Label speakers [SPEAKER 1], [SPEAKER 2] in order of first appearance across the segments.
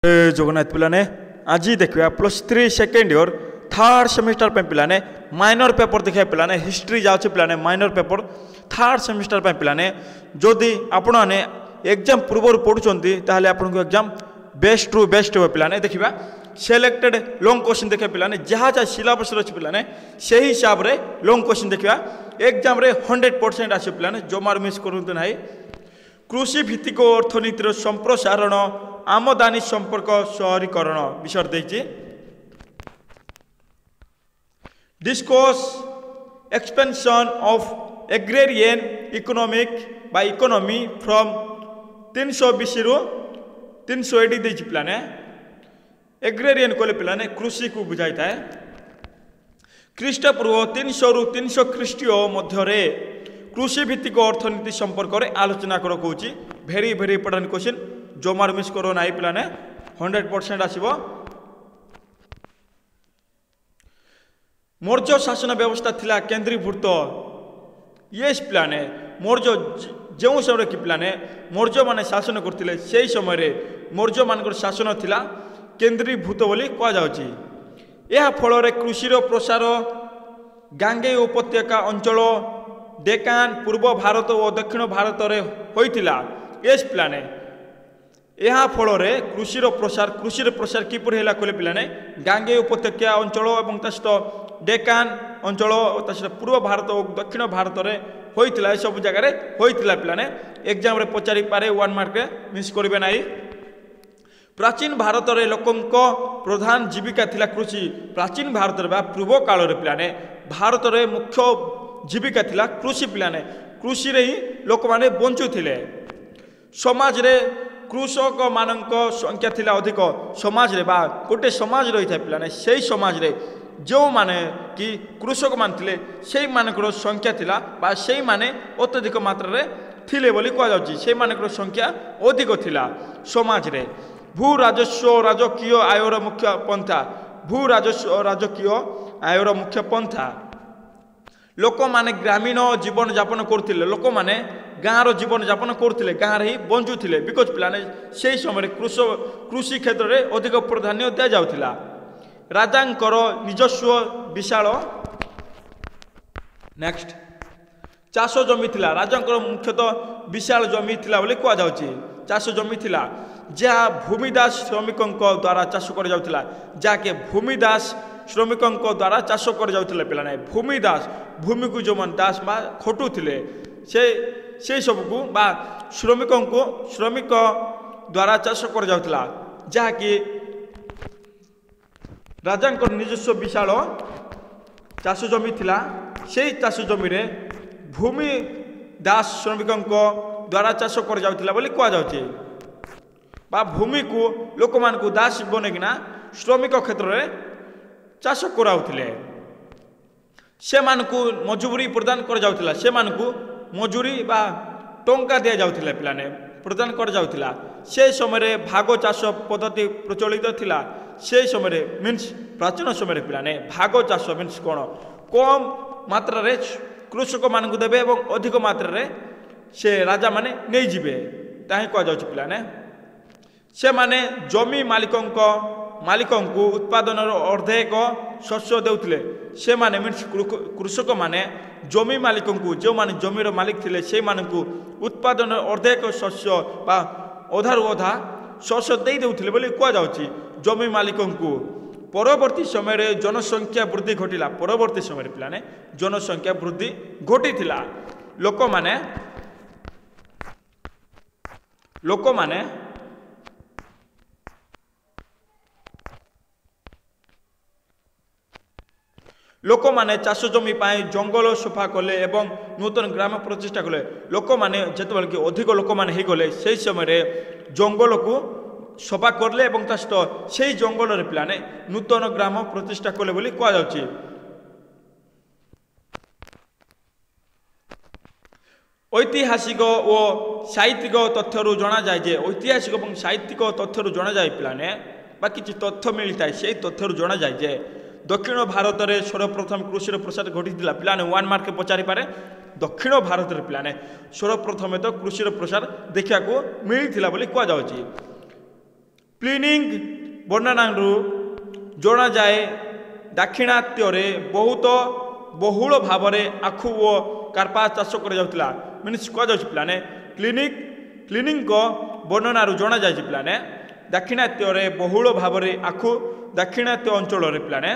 [SPEAKER 1] जगन्नाथ पिलाने आज देखा +3 सेकेंड इयर थर्ड सेमिस्टर पे पिलाने माइनर पेपर देखा पिलाने हिस्ट्री जाऊँ पिलाने माइनर पेपर थर्ड सेमिस्टर पे पिलाने जदि आपण मैंने एग्जाम पूर्व पढ़ुंट ताहले आपको एग्जाम बेस्ट रु बेस्ट हो पिलाने देखा सिलेक्टेड लॉन्ग क्वेश्चन देखा पिलाने जहाँ जहाँ सिलेबस अच्छे पिलाने से हिसाब से लॉन्ग क्वेश्चन देखा एग्जाम रे 100% आस पिलाने जमार मिस करते ना। कृषि भित्तिक अर्थनीतिर संप्रसारण आमदानी संपर्क शहरीकरण विषय देखिए discuss expansion of agrarian economic by economy from 320 रु 380 देखिए पिलाने एग्रेरियन को पिलाने कृषि को बुझाई था ख्रीष्टपूर्व 300 रु 300 ख्रीष्टीय मध्य कृषि भित्तिक अर्थनीति संपर्क में आलोचना कर कौची भेरी भेरी इंपोर्टेंट क्वेश्चन जमार मिस करो ना पिलाने 100% आसीबो। मौर्य शासन व्यवस्था थिला केंद्रीभूत ये पिलाने मौर्य जो समय कि पिलाने मौर्य माने शासन करथिले सेही समय रे मौर्य मानकर शासन थिला केंद्रीभूत बोली कहा जाउची। यह फल रे कृषिर प्रसार गांगे उपत्यका अंचल डेकान पूर्व भारत और दक्षिण भारत रे होइतिला एस पिलाने यह फल कृषिर प्रसार किपर है कहले पिलाने गांगे उपत्यका अंचल और सहित डेकान अंचल और पूर्व भारत और दक्षिण भारत में होइतिला ए सब जगह होइतिला पिलाने एग्जाम रे पचारि पारे 1 मार्क मिस करिवे नाही। प्राचीन भारत रे लोकंक प्रधान जीविका थिला कृषि प्राचीन भारत रे पूर्व काल रे पिलाने भारत रे मुख्य जीविका थिला कृषि पिलाने कृषि रे ही लोक माने बंचुथिले। समाज रे कृषक मानक संख्या थिला अधिक समाज रे बा गोटे समाज रही था पिलाने से समाज रे जो माने कि कृषक मान थिले से मानकर संख्या थिला बा से माने अत्यधिक मात्रा रे थिले बोली कहा जाउची से मानकर संख्या अधिक थिला समाज रे। भू राजस्व राजकीय आयर मुख्य पंथा भू राजस्व राजकीय आयर मुख्य पंथा लोक माने ग्रामीण जीवन यापन करथिले लोक माने गाँव जीवन यापन करथिले गाँव रे ही बंचुथिले बिकज पिलाने से समय कृषि क्षेत्र में अधिक प्राधान्य दिया जाउथिला। राजांकर निजस्व विशाल नेक्स्ट चाष जमी थिला राजांकर मुख्यतः विशाल जमी थिला बोली कहा जाउची चाष जमी थिला जहाँ भूमिदास श्रमिकों द्वारा चाष कर जाउथिला जाके भूमिदास श्रमिकों द्वारा चाष कर जाउथिले पिलाने भूमिदास भूमि को जो मन दास बा खटू थिले से सब को बा श्रमिकों को श्रमिक द्वारा चाष कर जाउथिला जहाँकि राजांकर निजस्व विशाल चाष जमी थिला से चाष जमी रे भूमि दास श्रमिकों द्वारा चाष कर जाउथिला बोली कहा जाउची बा भूमि को लोक मान को दास बनेकिना श्रमिक क्षेत्र में चाष कराउथिले से मानकु मजूरी प्रदान कर जाउथिला से मानकु मजूरी बा टंका दिया जाउथिला पिलाने प्रदान कर जाउथिला से समय भाग चाष पद्धति प्रचलित थिला से समय मीन्स प्राचीन समय पिलाने भाग चाष मीन्स कौन कम मात्रा रे कृषक मानकु देबे एवं अधिक मात्रा रे से राजा माने नै जिबे ताहि कह जाउछि पिलाने से माने जमी मालिकों को उत्पादन अर्धेक शस्य देउथिले से माने मीन्स कृषक माने जमी मालिकों को जो माने जमीर मालिक थिले से मानकु उत्पादन अर्धेक शस्य बा अधारु अधा शस्य दे देउथिले बोली कहा जाउछि जमी मालिकों को। परवर्ती समय रे जनसंख्या वृद्धि घटिला परवर्ती समय पिलाने जनसंख्या वृद्धि घटिथिला लोक माने लोक माने चाष जमी पाए जंगल सफा कले एवं नूतन ग्राम प्रतिष्ठा कले लोक माने जेतबेले कि अधिक लोक माने हे गले से समय रे जंगल को सफा करले एवं सहित से जंगल रे पिलाने नूतन ग्राम प्रतिष्ठा कले बोली कहा जाउची। ऐतिहासिक और साहित्यिक तथ्यरु जना जाए जे ऐतिहासिक और साहित्यिक तथ्यरु जना जाए पिलाने बा किछि तथ्य मिलता है से तथ्यरु जना जाए जे दक्षिण भारत में सर्वप्रथम कृषि प्रसार घटी पिलाने 1 मार्क पचारि पारे दक्षिण भारत में पिलाने सर्वप्रथम तो कृषि प्रसार देखा मिलता बोली कह जाउची। ପ୍ଲିନିଂ ବର୍ଣ୍ଣନାରୁ ଜଣାଯାଏ ଦାକ୍ଷିଣାତ୍ୟରେ ବହୁତ ବହୁଳ ଭାବରେ ଆଖୁ ଓ କାର୍ପା ଚାଷ କରାଯାଉଥିଲା। ମିନ୍ସ କୁହାଯାଉଛି ପିଲାମାନେ ପ୍ଲିନିଙ୍କ ବର୍ଣ୍ଣନାରୁ ଜଣାଯାଇଛି ପିଲାମାନେ ଦାକ୍ଷିଣାତ୍ୟରେ ବହୁଳ ଭାବରେ ଆଖୁ ଦାକ୍ଷିଣାତ୍ୟ ଅଞ୍ଚଳରେ ପିଲାମାନେ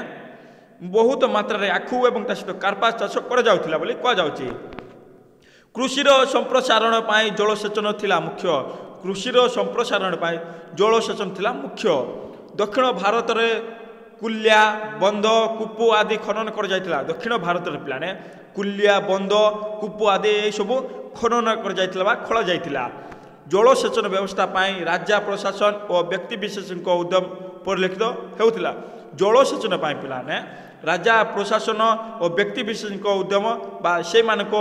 [SPEAKER 1] ବହୁତ ମାତ୍ରାରେ ଆଖୁ ଏବଂ ତା ସହିତ କାର୍ପା ଚାଷ କରାଯାଉଥିଲା ବୋଲି କୁହାଯାଉଛି। କୃଷିର ସମ୍ପ୍ରସାରଣ ପାଇଁ ଜଳସେଚନ ଥିଲା ମୁଖ୍ୟ। କୃଷିର ସମ୍ପ୍ରସାରଣ ପାଇଁ ଜଳସେଚନ ଥିଲା ମୁଖ୍ୟ। ଦକ୍ଷିଣ ଭାରତରେ କୁଲିଆ ବନ୍ଧ କୂପ ଆଦି ଖନନ କରାଯାଇଥିଲା। ଦକ୍ଷିଣ ଭାରତରେ ପିଲାମାନେ କୁଲିଆ ବନ୍ଧ କୂପ ଆଦି ଏସବୁ ଖନନ କରାଯାଇଥିଲା ବା ଖୋଳାଯାଇଥିଲା। ଜଳସେଚନ ବ୍ୟବସ୍ଥା ପାଇଁ ରାଜା ପ୍ରଶାସନ ଓ ବ୍ୟକ୍ତିବିଶେଷଙ୍କ ଉଦ୍ୟମ ପରିଲକ୍ଷିତ ହେଉଥିଲା। ଜଳସେଚନ ପାଇଁ ପିଲାମାନେ ରାଜା ପ୍ରଶାସନ ଓ ବ୍ୟକ୍ତିବିଶେଷଙ୍କ ଉଦ୍ୟମ ବା ସେମାନଙ୍କ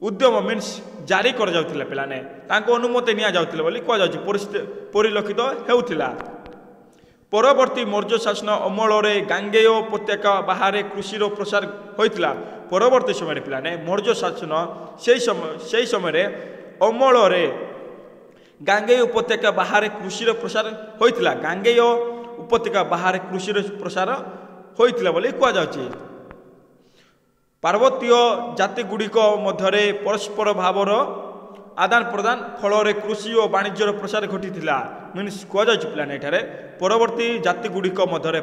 [SPEAKER 1] ଉଦ୍ୟମ ମିନ୍ସ ଜାରି କରାଯାଉଥିଲା ପିଲାମାନେ ତାଙ୍କ ଅନୁମତି ନିଆଯାଉଥିଲା ବୋଲି କୁହାଯାଉଛି ପରିଲକ୍ଷିତ ହେଉଥିଲା। ପରବର୍ତ୍ତୀ ମୌର୍ଯ୍ୟ ଶାସନ ଅମଳରେ ଗାଙ୍ଗେୟ ଉପତ୍ୟକା ବାହାରେ କୃଷିର ପ୍ରସାର ହୋଇଥିଲା। ପରବର୍ତ୍ତୀ ସମୟରେ ପିଲାମାନେ ମୌର୍ଯ୍ୟ ଶାସନ ସେହି ସମୟରେ ଅମଳରେ ଗାଙ୍ଗେୟ ଉପତ୍ୟକା ବାହାରେ କୃଷିର ପ୍ରସାର ହୋଇଥିଲା। ଗାଙ୍ଗେୟ ଉପତ୍ୟକା ବାହାରେ କୃଷିର ପ୍ରସାର ହୋଇଥିଲା ବୋଲି କୁହାଯାଉଛି। ପାର୍ବତୀୟ ଜାତିଗୁଡ଼ିକ ମଧ୍ୟରେ ପରସ୍ପର ଭାବର ଆଦାନ ପ୍ରଦାନ ଫଳରେ କୃଷି ଓ ବାଣିଜ୍ୟର ପ୍ରସାର ଘଟିଥିଲା। ମିନ୍ସ କୁହାଯାଉଛି ପିଲାମାନେ ଏଠାରେ ପରବର୍ତ୍ତୀ ଜାତିଗୁଡ଼ିକ ମଧ୍ୟରେ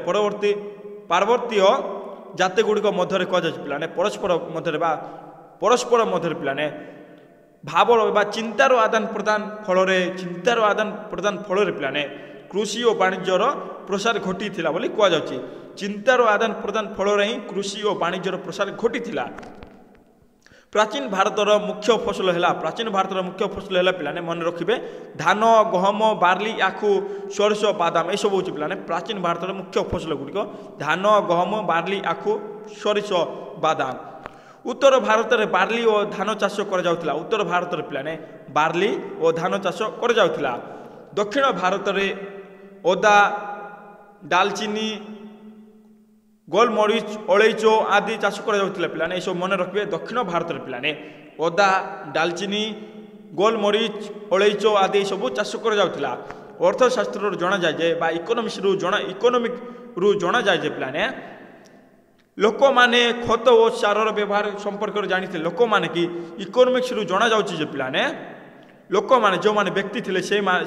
[SPEAKER 1] ପାର୍ବତୀୟ ଜାତିଗୁଡ଼ିକ ମଧ୍ୟରେ କୁହାଯାଉଛି ପିଲାମାନେ ପରସ୍ପର ମଧ୍ୟରେ ପିଲାମାନେ ଭାବର ବା ଚିନ୍ତାର ଆଦାନ ପ୍ରଦାନ ଫଳରେ ପିଲାମାନେ କୃଷି ଓ ବାଣିଜ୍ୟର ପ୍ରସାର ଘଟିଥିଲା ବୋଲି କୁହାଯାଉଛି। ଚିନ୍ତାର ଆଦାନ ପ୍ରଦାନ ଫଳରେ ହିଁ କୃଷି ଓ ବାଣିଜ୍ୟର ପ୍ରସାର ଘଟିଥିଲା। ପ୍ରାଚୀନ ଭାରତର ମୁଖ୍ୟ ଫସଲ ହେଲା ପିଲାମାନେ ମନେ ରଖିବେ ଧାନ ଗହମ ବାର୍ଲି ଆଖୁ ସୋରିଷ ବାଦାମ ଏସବୁ ହେଉଛି ପିଲାମାନେ ପ୍ରାଚୀନ ଭାରତର ମୁଖ୍ୟ ଫସଲ ଗୁଡ଼ିକ ଧାନ ଗହମ ବାର୍ଲି ଆଖୁ ସୋରିଷ ବାଦାମ। ଉତ୍ତର ଭାରତରେ ବାର୍ଲି ଓ ଧାନ ଚାଷ କରାଯାଉଥିଲା। ଉତ୍ତର ଭାରତରେ ପିଲାମାନେ ବାର୍ଲି ଓ ଧାନ ଚାଷ କରାଯାଉଥିଲା। ଦକ୍ଷିଣ ଭାରତରେ ଅଦା ଡାଲଚିନି ଗୋଲମରିଚ ଅଳେଇଚ ଆଦି ଚାଷ କରାଯାଉଥିଲା ପିଲାମାନେ ଏସବୁ ମନେ ରଖିବେ। ଦକ୍ଷିଣ ଭାରତରେ ପିଲାମାନେ ଅଦା ଡାଲଚିନି ଗୋଲମରିଚ ଅଳେଇଚ ଆଦି ସବୁ ଚାଷ କରାଯାଉଥିଲା। ଅର୍ଥଶାସ୍ତ୍ରରୁ ଜଣାଯାଏ ଯେ ବା ଇକୋନୋମିକରୁ ଜଣାଯାଏ ଯେ ପିଲାମାନେ ଲୋକମାନେ ଖତ ଓ ସାରର ବ୍ୟବହାର ସମ୍ପର୍କରେ ଜାଣିଥିଲେ। ଲୋକମାନେ କି ଇକୋନୋମିକ୍ସରୁ ଜଣାଯାଉଛି ଯେ ପିଲାମାନେ ଲୋକମାନେ ଯେଉଁମାନେ ବ୍ୟକ୍ତି ଥିଲେ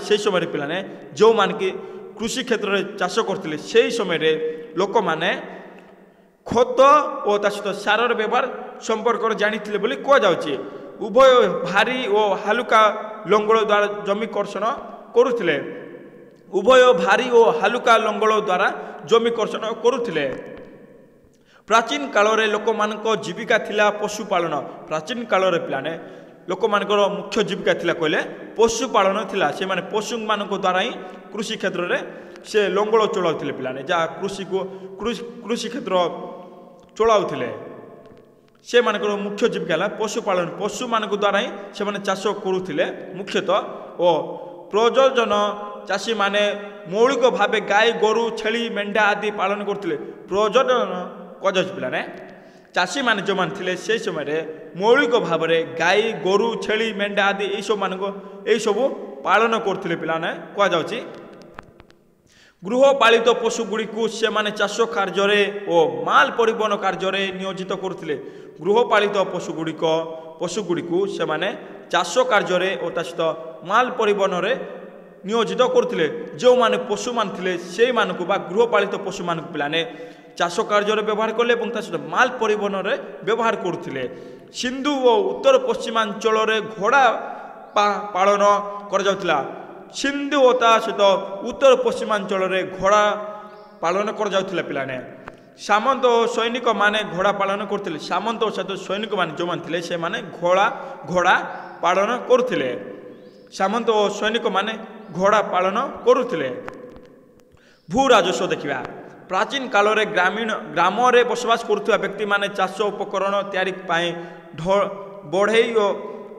[SPEAKER 1] ସେହି ସମୟରେ ପିଲାମାନେ ଯେଉଁମାନେ କି କୃଷି କ୍ଷେତ୍ରରେ ଚାଷ କରୁଥିଲେ ସେହି ସମୟରେ ଲୋକମାନେ ଖତ ଓ ତା ସହିତ ସାରର ବ୍ୟବହାର ସମ୍ପର୍କରେ ଜାଣିଥିଲେ ବୋଲି କୁହାଯାଉଛି। ଉଭୟ ଭାରୀ ଓ ହାଲୁକା ଲଙ୍ଗଳ ଦ୍ୱାରା ଜମି କର୍ଷଣ କରୁଥିଲେ। ପ୍ରାଚୀନ କାଳରେ ଲୋକମାନଙ୍କ ଜୀବିକା ଥିଲା ପଶୁପାଳନ। ପ୍ରାଚୀନ କାଳରେ ପିଲାମାନେ ଲୋକମାନଙ୍କର ମୁଖ୍ୟ ଜୀବିକା ଥିଲା କହିଲେ ପଶୁପାଳନ ଥିଲା। ସେମାନେ ପଶୁମାନଙ୍କ ଦ୍ୱାରା ହିଁ କୃଷି କ୍ଷେତ୍ରରେ ସେ ଲଙ୍ଗଳ ଚଳାଉଥିଲେ ପିଲାମାନେ ଯାହା କୃଷି କ୍ଷେତ୍ର ଚଳାଉଥିଲେ। ସେମାନଙ୍କର ମୁଖ୍ୟ ଜୀବିକା ହେଲା ପଶୁପାଳନ। ପଶୁମାନଙ୍କ ଦ୍ୱାରା ହିଁ ସେମାନେ ଚାଷ କରୁଥିଲେ ମୁଖ୍ୟତଃ ଓ ପ୍ରଜନନ ଚାଷୀମାନେ ମୌଳିକ ଭାବେ ଗାଈ ଗୋରୁ ଛେଳି ମେଣ୍ଢା ଆଦି ପାଳନ କରୁଥିଲେ। ପ୍ରଜନନ କୁହାଯାଉଛି ପିଲାମାନେ ଚାଷୀମାନେ ଯେଉଁମାନେ ଥିଲେ ସେହି ସମୟରେ ମୌଳିକ ଭାବରେ ଗାଈ ଗୋରୁ ଛେଳି ମେଣ୍ଢା ଆଦି ଏହିସବୁ ପାଳନ କରୁଥିଲେ ପିଲାମାନେ କୁହାଯାଉଛି। ଗୃହପାଳିତ ପଶୁଗୁଡ଼ିକୁ ସେମାନେ ଚାଷ କାର୍ଯ୍ୟରେ ଓ ମାଲ ପରିବହନ କାର୍ଯ୍ୟରେ ନିୟୋଜିତ କରୁଥିଲେ। ଗୃହପାଳିତ ପଶୁଗୁଡ଼ିକୁ ସେମାନେ ଚାଷ କାର୍ଯ୍ୟରେ ଓ ତା ସହିତ ମାଲ ପରିବହନରେ ନିୟୋଜିତ କରୁଥିଲେ। ଯେଉଁମାନେ ପଶୁମାନେ ଥିଲେ ସେଇମାନଙ୍କୁ ବା ଗୃହପାଳିତ ପଶୁମାନଙ୍କୁ ପିଲାମାନେ ଚାଷ କାର୍ଯ୍ୟରେ ବ୍ୟବହାର କଲେ ଏବଂ ତା ସହିତ ମାଲ ପରିବହନରେ ବ୍ୟବହାର କରୁଥିଲେ। ସିନ୍ଧୁ ଓ ଉତ୍ତର ପଶ୍ଚିମାଞ୍ଚଳରେ ଘୋଡ଼ା ପାଳନ କରାଯାଉଥିଲା। ସିନ୍ଧୁ ଓ ତା ସହିତ ଉତ୍ତର ପଶ୍ଚିମାଞ୍ଚଳରେ ଘୋଡ଼ା ପାଳନ କରାଯାଉଥିଲା ପିଲାମାନେ। ସାମନ୍ତ ଓ ସୈନିକମାନେ ଘୋଡ଼ା ପାଳନ କରୁଥିଲେ। ସାମନ୍ତ ଓ ସୈନିକମାନେ ଯେଉଁମାନେ ଥିଲେ ସେମାନେ ଘୋଡ଼ା ପାଳନ କରୁଥିଲେ। ସାମନ୍ତ ଓ ସୈନିକମାନେ ଘୋଡ଼ା ପାଳନ କରୁଥିଲେ। ଭୂ ରାଜସ୍ୱ ଦେଖିବା। ପ୍ରାଚୀନ କାଳରେ ଗ୍ରାମରେ ବସବାସ କରୁଥିବା ବ୍ୟକ୍ତିମାନେ ଚାଷ ଉପକରଣ ତିଆରି ପାଇଁ ବଢ଼େଇ ଓ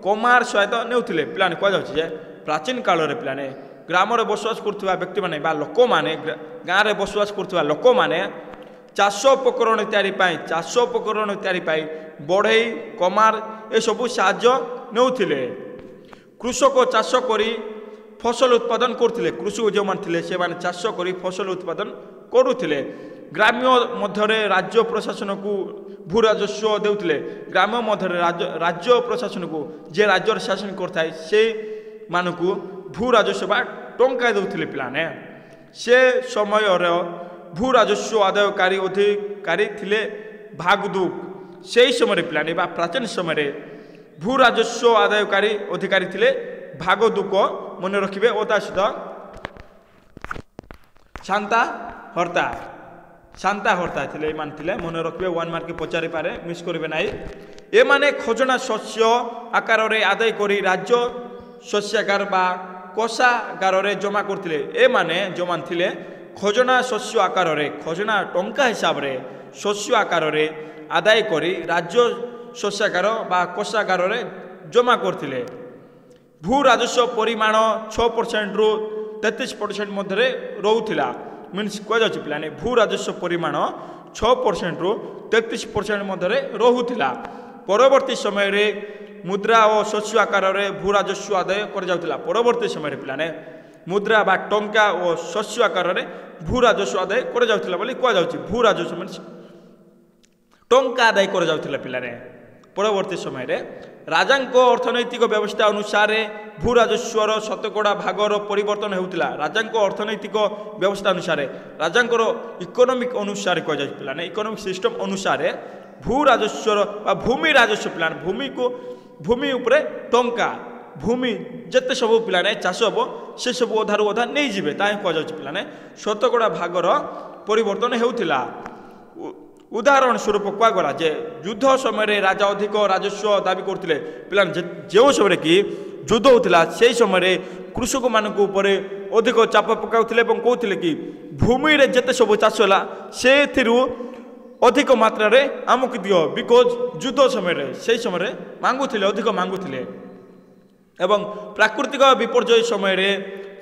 [SPEAKER 1] କମାର ସହାୟତା ନେଉଥିଲେ। ପିଲାମାନେ କୁହାଯାଉଛି ଯେ ପ୍ରାଚୀନ କାଳରେ ପିଲାମାନେ ଗ୍ରାମରେ ବସବାସ କରୁଥିବା ବ୍ୟକ୍ତିମାନେ ବା ଲୋକମାନେ ଗାଁରେ ବସବାସ କରୁଥିବା ଲୋକମାନେ ଚାଷ ଉପକରଣ ତିଆରି ପାଇଁ ବଢ଼େଇ କମାର ଏସବୁ ସାହାଯ୍ୟ ନେଉଥିଲେ। କୃଷକ ଚାଷ କରି ଫସଲ ଉତ୍ପାଦନ କରୁଥିଲେ କୃଷକ ଯେଉଁମାନେ ଥିଲେ ସେମାନେ ଚାଷ କରି ଫସଲ ଉତ୍ପାଦନ କରୁଥିଲେ ଗ୍ରାମ୍ୟ ମଧ୍ୟରେ ରାଜ୍ୟ ପ୍ରଶାସନକୁ ଭୂ ରାଜସ୍ୱ ଦେଉଥିଲେ ଗ୍ରାମ୍ୟ ମଧ୍ୟରେ ରାଜ୍ୟ ପ୍ରଶାସନକୁ ଯେ ରାଜ୍ୟର ଶାସନ କରିଥାଏ ସେମାନଙ୍କୁ ଭୂ ରାଜସ୍ୱ ବା ଟଙ୍କା ଦେଉଥିଲେ ପିଲାମାନେ ସେ ସମୟର ଭୂ ରାଜସ୍ୱ ଆଦାୟକାରୀ ଅଧିକାରୀ ଥିଲେ ଭାଗଦୁକ୍ ସେହି ସମୟରେ ପିଲାମାନେ ବା ପ୍ରାଚୀନ ସମୟରେ ଭୂ ରାଜସ୍ୱ ଆଦାୟକାରୀ ଅଧିକାରୀ ଥିଲେ ଭାଗଦୁକ ମନେ ରଖିବେ ଓ ତା ସହିତ ଶାନ୍ତା ହର୍ତ୍ତା ଥିଲେ ଏମାନେ ଥିଲେ ମନେ ରଖିବେ 1 ମାର୍କ ପଚାରିପାରେ ମିସ୍ କରିବେ ନାହିଁ ଏମାନେ ଖଜଣା ଶସ୍ୟ ଆକାରରେ ଆଦାୟ କରି ରାଜ୍ୟ ଶସ୍ୟାଗାର ବା କୋଷାଗାରରେ ଜମା କରୁଥିଲେ ଏମାନେ ଯେଉଁମାନେ ଥିଲେ ଖଜଣା ଶସ୍ୟ ଆକାରରେ ଖଜଣା ଟଙ୍କା ହିସାବରେ ଶସ୍ୟ ଆକାରରେ ଆଦାୟ କରି ରାଜ୍ୟ ଶସ୍ୟାଗାର ବା କୋଷାଗାରରେ ଜମା କରୁଥିଲେ ଭୂ ରାଜସ୍ୱ ପରିମାଣ 6%ରୁ 33% ମଧ୍ୟରେ ରହୁଥିଲା ମିନ୍ସ କୁହାଯାଉଛି ପିଲାମାନେ ଭୂ ରାଜସ୍ୱ ପରିମାଣ 6%ରୁ 33% ମଧ୍ୟରେ ରହୁଥିଲା ପରବର୍ତ୍ତୀ ସମୟରେ ମୁଦ୍ରା ଓ ଶସ୍ୟ ଆକାରରେ ଭୂ ରାଜସ୍ୱ ଆଦାୟ କରାଯାଉଥିଲା ପରବର୍ତ୍ତୀ ସମୟରେ ପିଲାମାନେ ମୁଦ୍ରା ବା ଟଙ୍କା ଓ ଶସ୍ୟ ଆକାରରେ ଭୂ ରାଜସ୍ୱ ଆଦାୟ କରାଯାଉଥିଲା ବୋଲି କୁହାଯାଉଛି ଭୂ ରାଜସ୍ୱ ମିନ୍ସ ଟଙ୍କା ଆଦାୟ କରାଯାଉଥିଲା ପିଲାମାନେ ପରବର୍ତ୍ତୀ ସମୟରେ ରାଜାଙ୍କ ଅର୍ଥନୈତିକ ବ୍ୟବସ୍ଥା ଅନୁସାରେ ଭୂ ରାଜସ୍ୱର ଶତକଡ଼ା ଭାଗର ପରିବର୍ତ୍ତନ ହେଉଥିଲା ରାଜାଙ୍କ ଅର୍ଥନୈତିକ ବ୍ୟବସ୍ଥା ଅନୁସାରେ ରାଜାଙ୍କର ଇକୋନୋମିକ୍ ଅନୁସାରେ କୁହାଯାଉଛି ପିଲାମାନେ ଇକୋନୋମିକ୍ ସିଷ୍ଟମ ଅନୁସାରେ ଭୂ ରାଜସ୍ୱର ବା ଭୂମି ରାଜସ୍ୱ ପିଲାମାନେ ଭୂମି ଉପରେ ଟଙ୍କା ଭୂମି ଯେତେ ସବୁ ପିଲାମାନେ ଚାଷ ହେବ ସେସବୁ ଅଧାରୁ ଅଧା ନେଇଯିବେ ତାହା କୁହାଯାଉଛି ପିଲାମାନେ ଶତକଡ଼ା ଭାଗର ପରିବର୍ତ୍ତନ ହେଉଥିଲା ଉଦାହରଣ ସ୍ୱରୂପ କୁହାଗଲା ଯେ ଯୁଦ୍ଧ ସମୟରେ ରାଜା ଅଧିକ ରାଜସ୍ୱ ଦାବି କରୁଥିଲେ ପିଲାମାନେ ଯେଉଁ ସମୟରେ କି ଯୁଦ୍ଧ ହେଉଥିଲା ସେହି ସମୟରେ କୃଷକମାନଙ୍କ ଉପରେ ଅଧିକ ଚାପ ପକାଉଥିଲେ ଏବଂ କହୁଥିଲେ କି ଭୂମିରେ ଯେତେ ସବୁ ଚାଷ ହେଲା ସେଥିରୁ ଅଧିକ ମାତ୍ରାରେ ଆମକୁ ଦିଅ ବିକଜ ଯୁଦ୍ଧ ସମୟରେ ସେହି ସମୟରେ ମାଗୁଥିଲେ ଅଧିକ ମାଗୁଥିଲେ ଏବଂ ପ୍ରାକୃତିକ ବିପର୍ଯ୍ୟୟ ସମୟରେ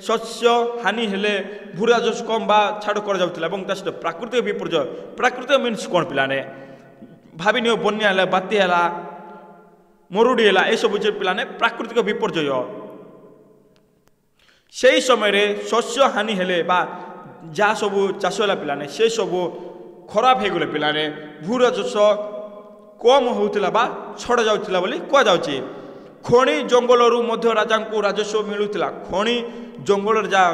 [SPEAKER 1] ଶସ୍ୟ ହାନି ହେଲେ ଭୂ ରାଜସ୍ୱ କମ୍ ବା ଛାଡ଼ କରାଯାଉଥିଲା ଏବଂ ତା ସହିତ ପ୍ରାକୃତିକ ବିପର୍ଯ୍ୟୟ ପ୍ରାକୃତିକ ମିନ୍ସ କ'ଣ ପିଲାମାନେ ଭାବିନିଅ ବନ୍ୟା ହେଲା ବାତ୍ୟା ହେଲା ମରୁଡ଼ି ହେଲା ଏସବୁ ଯେ ପିଲାମାନେ ପ୍ରାକୃତିକ ବିପର୍ଯ୍ୟୟ ସେହି ସମୟରେ ଶସ୍ୟ ହାନି ହେଲେ ବା ଯାହା ସବୁ ଚାଷ ହେଲା ପିଲାମାନେ ସେସବୁ ଖରାପ ହୋଇଗଲେ ପିଲାମାନେ ଭୂ ରାଜସ୍ୱ କମ୍ ହେଉଥିଲା ବା ଛଡ଼ା ଯାଉଥିଲା ବୋଲି କୁହାଯାଉଛି ଖଣି ଜଙ୍ଗଲରୁ ମଧ୍ୟ ରାଜାଙ୍କୁ ରାଜସ୍ୱ ମିଳୁଥିଲା ଖଣି ଜଙ୍ଗଲରେ ଯାହା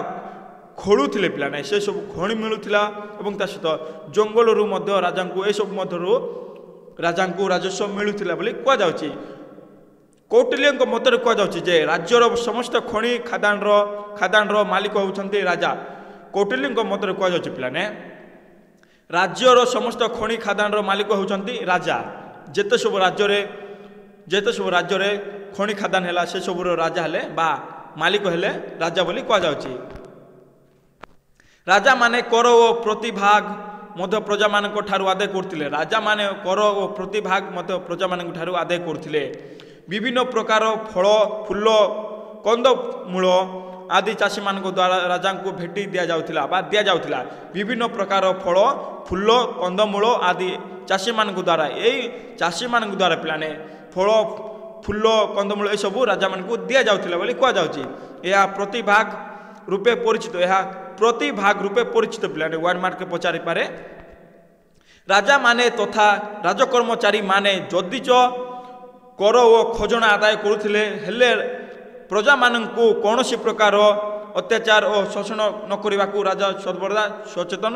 [SPEAKER 1] ଖୋଳୁଥିଲେ ପିଲାମାନେ ସେସବୁ ଖଣି ମିଳୁଥିଲା ଏବଂ ତା ସହିତ ଜଙ୍ଗଲରୁ ମଧ୍ୟ ରାଜାଙ୍କୁ ଏସବୁ ମଧ୍ୟରୁ ରାଜାଙ୍କୁ ରାଜସ୍ୱ ମିଳୁଥିଲା ବୋଲି କୁହାଯାଉଛି କୌଟିଲ୍ୟଙ୍କ ମତରେ କୁହାଯାଉଛି ଯେ ରାଜ୍ୟର ସମସ୍ତ ଖଣି ଖାଦାନର ମାଲିକ ହେଉଛନ୍ତି ରାଜା କୌଟିଲ୍ୟଙ୍କ ମତରେ କୁହାଯାଉଛି ପିଲାମାନେ ରାଜ୍ୟର ସମସ୍ତ ଖଣି ଖାଦାନର ମାଲିକ ହେଉଛନ୍ତି ରାଜା ଯେତେ ସବୁ ରାଜ୍ୟରେ ଖଣି ଖାଦାନ ହେଲା ସେସବୁର ରାଜା ହେଲେ ବା ମାଲିକ ହେଲେ ରାଜା ବୋଲି କୁହାଯାଉଛି ରାଜାମାନେ କର ଓ ପ୍ରତିଭାଗ ମଧ୍ୟ ପ୍ରଜାମାନଙ୍କ ଠାରୁ ଆଦାୟ କରୁଥିଲେ ରାଜାମାନେ କର ଓ ପ୍ରତିଭାଗ ମଧ୍ୟ ପ୍ରଜାମାନଙ୍କ ଠାରୁ ଆଦାୟ କରୁଥିଲେ ବିଭିନ୍ନ ପ୍ରକାର ଫଳ ଫୁଲ କନ୍ଦମୂଳ ଆଦି ଚାଷୀମାନଙ୍କ ଦ୍ୱାରା ରାଜାଙ୍କୁ ଭେଟି ଦିଆଯାଉଥିଲା ବା ଦିଆଯାଉଥିଲା ବିଭିନ୍ନ ପ୍ରକାର ଫଳ ଫୁଲ କନ୍ଦମୂଳ ଆଦି ଚାଷୀମାନଙ୍କ ଦ୍ୱାରା ଏଇ ଚାଷୀମାନଙ୍କ ଦ୍ୱାରା ପିଲାମାନେ ଫଳ ଫୁଲ କନ୍ଦମୂଳ ଏସବୁ ରାଜାମାନଙ୍କୁ ଦିଆଯାଉଥିଲା ବୋଲି କୁହାଯାଉଛି ଏହା ପ୍ରତିଭାଗ ରୂପେ ପରିଚିତ ପିଲାମାନେ 1 ମାର୍କ ପଚାରିପାରେ ରାଜାମାନେ ତଥା ରାଜକର୍ମଚାରୀମାନେ ଯଦିଚ କର ଓ ଖଜଣା ଆଦାୟ କରୁଥିଲେ ହେଲେ ପ୍ରଜାମାନଙ୍କୁ କୌଣସି ପ୍ରକାର ଅତ୍ୟାଚାର ଓ ଶୋଷଣ ନ କରିବାକୁ ରାଜା ସର୍ବଦା ସଚେତନ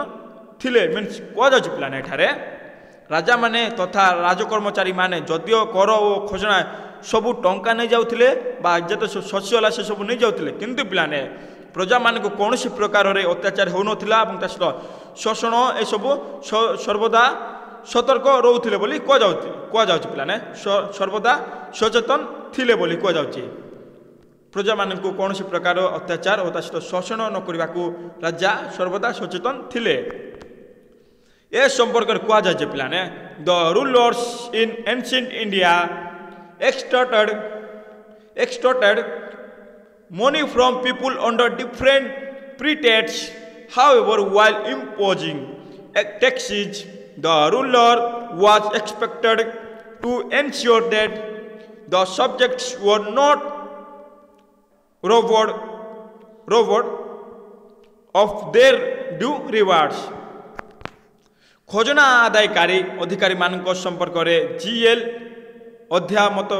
[SPEAKER 1] ଥିଲେ ମିନ୍ସ କୁହାଯାଉଛି ପିଲାମାନେ ଏଠାରେ ରାଜାମାନେ ତଥା ରାଜକର୍ମଚାରୀମାନେ ଯଦିଓ କର ଓ ଖଜଣା ସବୁ ଟଙ୍କା ନେଇଯାଉଥିଲେ ବା ଯେତେ ଶସ୍ୟ ହେଲା ସେସବୁ ନେଇଯାଉଥିଲେ କିନ୍ତୁ ପିଲାମାନେ ପ୍ରଜାମାନଙ୍କୁ କୌଣସି ପ୍ରକାରରେ ଅତ୍ୟାଚାର ହେଉନଥିଲା ଏବଂ ତା ସହିତ ଶୋଷଣ ଏସବୁ ସର୍ବଦା ସତର୍କ ରହୁଥିଲେ ବୋଲି କୁହାଯାଉଛି ପିଲାମାନେ ସର୍ବଦା ସଚେତନ ଥିଲେ ବୋଲି କୁହାଯାଉଛି ପ୍ରଜାମାନଙ୍କୁ କୌଣସି ପ୍ରକାର ଅତ୍ୟାଚାର ଓ ତା ସହିତ ଶୋଷଣ ନ କରିବାକୁ ରାଜା ସର୍ବଦା ସଚେତନ ଥିଲେ ଏ ସମ୍ପର୍କରେ କୁହାଯାଏ ଯେ ପିଲାମାନେ the rulers in ancient India extorted money from people under different pretexts. However, while imposing taxes, the ruler was expected to ensure that the subjects were not robbed reward of their due rewards. ଖଜଣା ଆଦାୟକାରୀ ଅଧିକାରୀମାନଙ୍କ ସମ୍ପର୍କରେ GL ଅଧ୍ୟୟ ମତ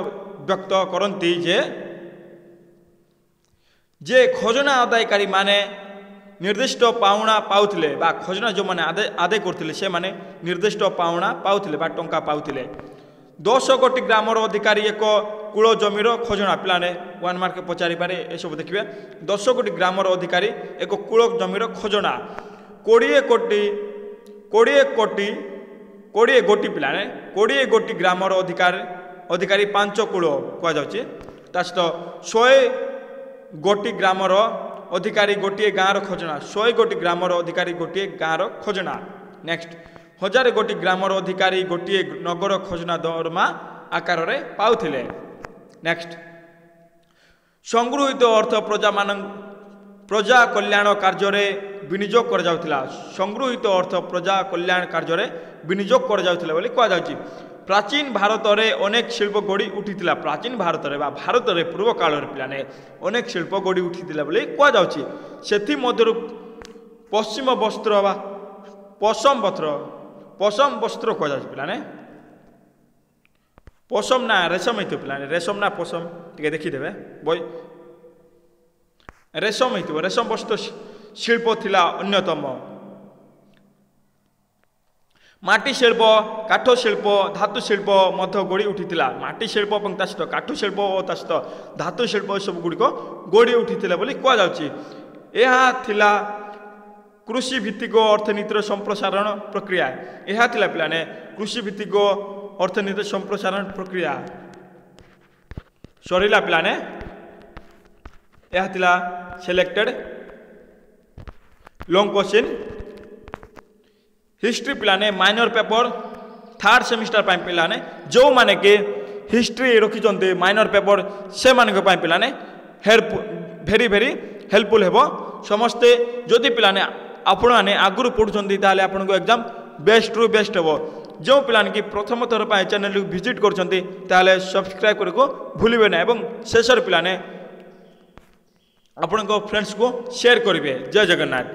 [SPEAKER 1] ବ୍ୟକ୍ତ କରନ୍ତି ଯେ ଖଜଣା ଆଦାୟକାରୀ ମାନେ ନିର୍ଦ୍ଦିଷ୍ଟ ପାଉଣା ପାଉଥିଲେ ବା ଖଜଣା ଯେଉଁମାନେ ଆଦାୟ କରୁଥିଲେ ସେମାନେ ନିର୍ଦ୍ଦିଷ୍ଟ ପାଉଣା ପାଉଥିଲେ ବା ଟଙ୍କା ପାଉଥିଲେ। 10 କୋଟି ଗ୍ରାମର ଅଧିକାରୀ ଏକ କୂଳ ଜମିର ଖଜଣା ପିଲାମାନେ 1 ମାର୍କ ପଚାରିପାରେ ଏସବୁ ଦେଖିବେ। 10 କୋଟି ଗ୍ରାମର ଅଧିକାରୀ ଏକ କୂଳ ଜମିର ଖଜଣା 20 ଗୋଟି ପିଲାମାନେ 20 ଗୋଟି ଗ୍ରାମର ଅଧିକାରୀ 5 କୂଳ କୁହାଯାଉଛି। ତା ସହିତ 100 ଗୋଟି ଗ୍ରାମର ଅଧିକାରୀ ଗୋଟିଏ ଗାଁର ଖଜଣା 100 ଗୋଟି ଗ୍ରାମର ଅଧିକାରୀ ଗୋଟିଏ ଗାଁର ଖଜଣା। ନେକ୍ସଟ 1000 ଗୋଟି ଗ୍ରାମର ଅଧିକାରୀ ଗୋଟିଏ ନଗର ଖଜଣା ଦରମା ଆକାରରେ ପାଉଥିଲେ। ନେକ୍ସଟ ସଂଗୃହୀତ ଅର୍ଥ ପ୍ରଜା କଲ୍ୟାଣ କାର୍ଯ୍ୟରେ ବିନିଯୋଗ କରାଯାଉଥିଲା। ସଂଗୃହୀତ ଅର୍ଥ ପ୍ରଜା କଲ୍ୟାଣ କାର୍ଯ୍ୟରେ ବିନିଯୋଗ କରାଯାଉଥିଲା ବୋଲି କୁହାଯାଉଛି। ପ୍ରାଚୀନ ଭାରତରେ ଅନେକ ଶିଳ୍ପ ଗଢ଼ି ଉଠିଥିଲା। ପ୍ରାଚୀନ ଭାରତରେ ବା ଭାରତରେ ପୂର୍ବ କାଳରେ ପିଲାମାନେ ଅନେକ ଶିଳ୍ପ ଗଢ଼ି ଉଠିଥିଲା ବୋଲି କୁହାଯାଉଛି। ସେଥିମଧ୍ୟରୁ ପଶ୍ଚିମ ବସ୍ତ୍ର ବା ପଶମ ବସ୍ତ୍ର କୁହାଯାଉଛି ପିଲାମାନେ। ପଶମ ନା ରେଶମ ହେଇଥିବ ପିଲାମାନେ। ରେଶମ ନା ପଶମ ଟିକେ ଦେଖିଦେବେ ବହି। ରେଶମ ହେଇଥିବ। ରେଶମ ବସ୍ତ୍ର ଶିଳ୍ପ ଥିଲା ଅନ୍ୟତମ। ମାଟି ଶିଳ୍ପ କାଠ ଶିଳ୍ପ ଧାତୁ ଶିଳ୍ପ ମଧ୍ୟ ଗଢ଼ି ଉଠିଥିଲା। ମାଟି ଶିଳ୍ପ ଏବଂ ତା ସହିତ କାଠ ଶିଳ୍ପ ଓ ତା ସହିତ ଧାତୁ ଶିଳ୍ପ ଏସବୁ ଗୁଡ଼ିକ ଗଢ଼ି ଉଠିଥିଲା ବୋଲି କୁହାଯାଉଛି। ଏହା ଥିଲା କୃଷି ଭିତ୍ତିକ ଅର୍ଥନୀତିର ସମ୍ପ୍ରସାରଣ ପ୍ରକ୍ରିୟା। ଏହା ଥିଲା ପିଲାମାନେ କୃଷି ଭିତ୍ତିକ ଅର୍ଥନୀତିର ସମ୍ପ୍ରସାରଣ ପ୍ରକ୍ରିୟା। ସରିଲା ପିଲାମାନେ। ଏହା ଥିଲା ସିଲେକ୍ଟେଡ ଲଙ୍ଗ କ୍ୱେଶ୍ଚିନ୍ हिस्ट्री पिलाने माइनर पेपर 3rd सेमिस्टर पाई पिलाने जो माने के हिस्ट्री रखिचंते माइनर पेपर से माने को पाई पिलाने भेरी हेल्पफुल हेबो समस्ते जदि पिलाने आपण माने आगुरु पढुचंती ताले आपण को एग्जाम बेस्ट रु बेस्ट हेबो। जो पिलाने की प्रथम थर पाई चैनल को विजिट करचंती ताले सब्सक्राइब करको भूलिबे ना एवं शेषर पिलाने आपण को फ्रेंड्स को शेयर करिवे। जय जगन्नाथ।